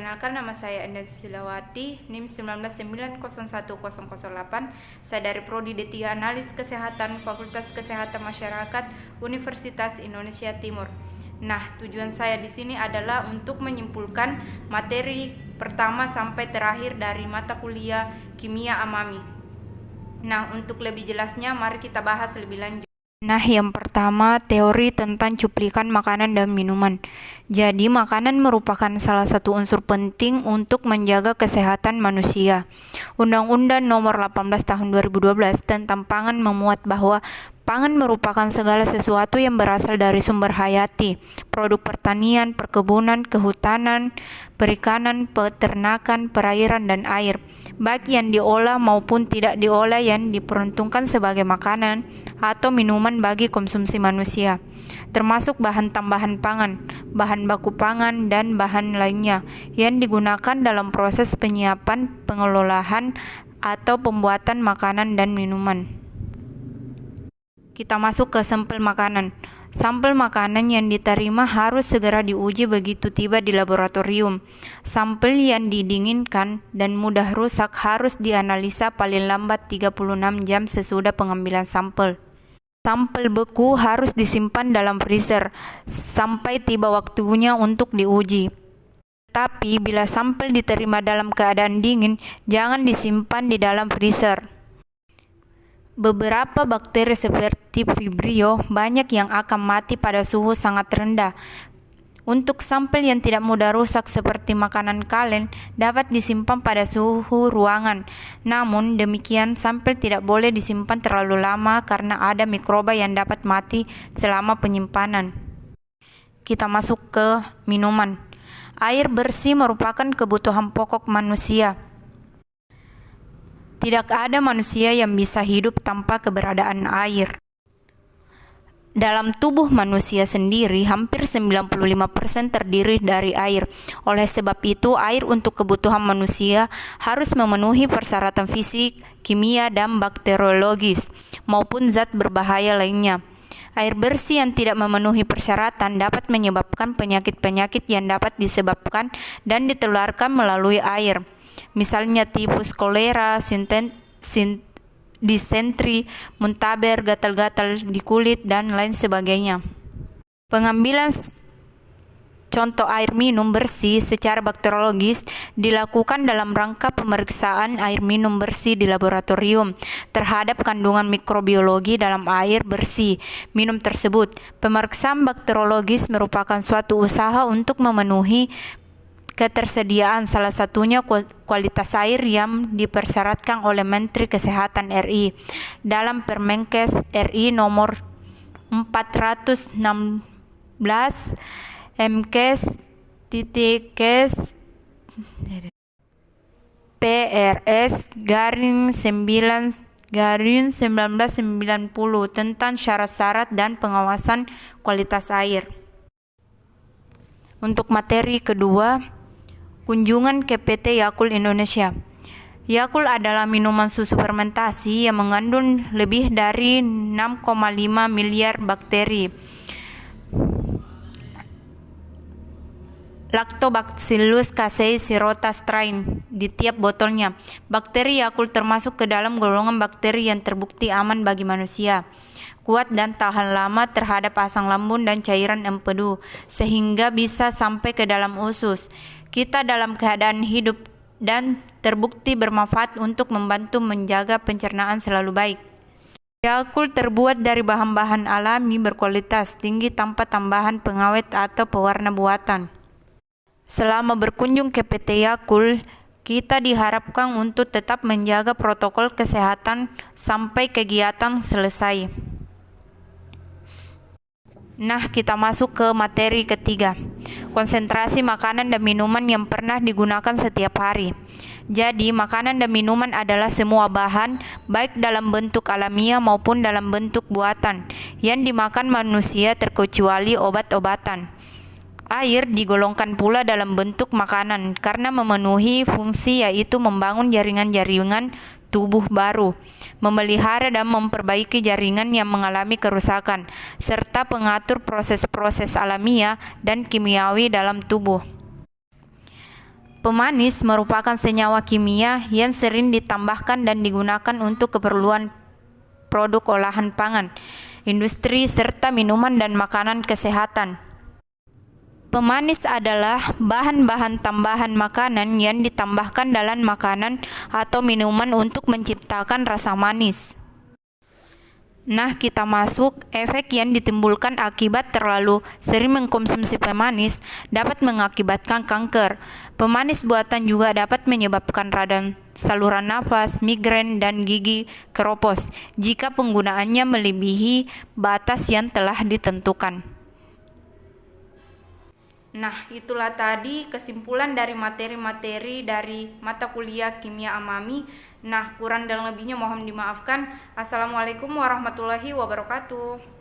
Perkenalkan, nama saya Enda Susilawati, NIM 199010008. Saya dari Prodi D3 Analis Kesehatan, Fakultas Kesehatan Masyarakat, Universitas Indonesia Timur. Nah, tujuan saya di sini adalah untuk menyimpulkan materi pertama sampai terakhir dari mata kuliah Kimia Amami. Nah, untuk lebih jelasnya, mari kita bahas lebih lanjut. Nah, yang pertama, teori tentang cuplikan makanan dan minuman. Jadi, makanan merupakan salah satu unsur penting untuk menjaga kesehatan manusia. Undang-Undang Nomor 18 Tahun 2012 tentang pangan memuat bahwa pangan merupakan segala sesuatu yang berasal dari sumber hayati, produk pertanian, perkebunan, kehutanan, perikanan, peternakan, perairan, dan air, baik yang diolah maupun tidak diolah, yang diperuntukkan sebagai makanan atau minuman bagi konsumsi manusia, termasuk bahan tambahan pangan, bahan baku pangan, dan bahan lainnya yang digunakan dalam proses penyiapan, pengelolaan, atau pembuatan makanan dan minuman. Kita masuk ke sampel makanan. Sampel makanan yang diterima harus segera diuji begitu tiba di laboratorium. Sampel yang didinginkan dan mudah rusak harus dianalisa paling lambat 36 jam sesudah pengambilan sampel. Sampel beku harus disimpan dalam freezer sampai tiba waktunya untuk diuji. Tapi bila sampel diterima dalam keadaan dingin, jangan disimpan di dalam freezer. Beberapa bakteri seperti Vibrio banyak yang akan mati pada suhu sangat rendah. Untuk sampel yang tidak mudah rusak seperti makanan kaleng dapat disimpan pada suhu ruangan. Namun demikian, sampel tidak boleh disimpan terlalu lama karena ada mikroba yang dapat mati selama penyimpanan. Kita masuk ke minuman. Air bersih merupakan kebutuhan pokok manusia. Tidak ada manusia yang bisa hidup tanpa keberadaan air. Dalam tubuh manusia sendiri, hampir 95% terdiri dari air. Oleh sebab itu, air untuk kebutuhan manusia harus memenuhi persyaratan fisik, kimia, dan bakteriologis, maupun zat berbahaya lainnya. Air bersih yang tidak memenuhi persyaratan dapat menyebabkan penyakit-penyakit yang dapat disebabkan dan ditularkan melalui air. Misalnya tifus, kolera, disentri, muntaber, gatal-gatal di kulit, dan lain sebagainya. Pengambilan contoh air minum bersih secara bakteriologis dilakukan dalam rangka pemeriksaan air minum bersih di laboratorium terhadap kandungan mikrobiologi dalam air bersih minum tersebut. Pemeriksaan bakteriologis merupakan suatu usaha untuk memenuhi ketersediaan salah satunya kualitas air yang dipersyaratkan oleh Menteri Kesehatan RI dalam Permenkes RI nomor 416 MKes PRS-9/1990 tentang syarat-syarat dan pengawasan kualitas air. Untuk materi kedua, kunjungan ke PT Yakult Indonesia. Yakult adalah minuman susu fermentasi yang mengandung lebih dari 6,5 miliar bakteri. Lactobacillus casei shirota strain di tiap botolnya. Bakteri Yakult termasuk ke dalam golongan bakteri yang terbukti aman bagi manusia, kuat dan tahan lama terhadap asam lambung dan cairan empedu, sehingga bisa sampai ke dalam usus kita dalam keadaan hidup dan terbukti bermanfaat untuk membantu menjaga pencernaan selalu baik. Yakult terbuat dari bahan-bahan alami berkualitas tinggi tanpa tambahan pengawet atau pewarna buatan. Selama berkunjung ke PT Yakult, kita diharapkan untuk tetap menjaga protokol kesehatan sampai kegiatan selesai. Nah, kita masuk ke materi ketiga. Konsentrasi makanan dan minuman yang pernah digunakan setiap hari. Jadi, makanan dan minuman adalah semua bahan, baik dalam bentuk alamiah maupun dalam bentuk buatan, yang dimakan manusia terkecuali obat-obatan. Air digolongkan pula dalam bentuk makanan karena memenuhi fungsi yaitu membangun jaringan-jaringan tubuh baru, memelihara dan memperbaiki jaringan yang mengalami kerusakan, serta pengatur proses-proses alamiah dan kimiawi dalam tubuh. Pemanis merupakan senyawa kimia yang sering ditambahkan dan digunakan untuk keperluan produk olahan pangan, industri, serta minuman dan makanan kesehatan. Pemanis adalah bahan-bahan tambahan makanan yang ditambahkan dalam makanan atau minuman untuk menciptakan rasa manis. Nah, kita masuk efek yang ditimbulkan akibat terlalu sering mengkonsumsi pemanis dapat mengakibatkan kanker. Pemanis buatan juga dapat menyebabkan radang saluran nafas, migrain, dan gigi keropos jika penggunaannya melebihi batas yang telah ditentukan. Nah, itulah tadi kesimpulan dari materi-materi dari mata kuliah Kimia Amami. Nah, kurang dan lebihnya mohon dimaafkan. Assalamualaikum warahmatullahi wabarakatuh.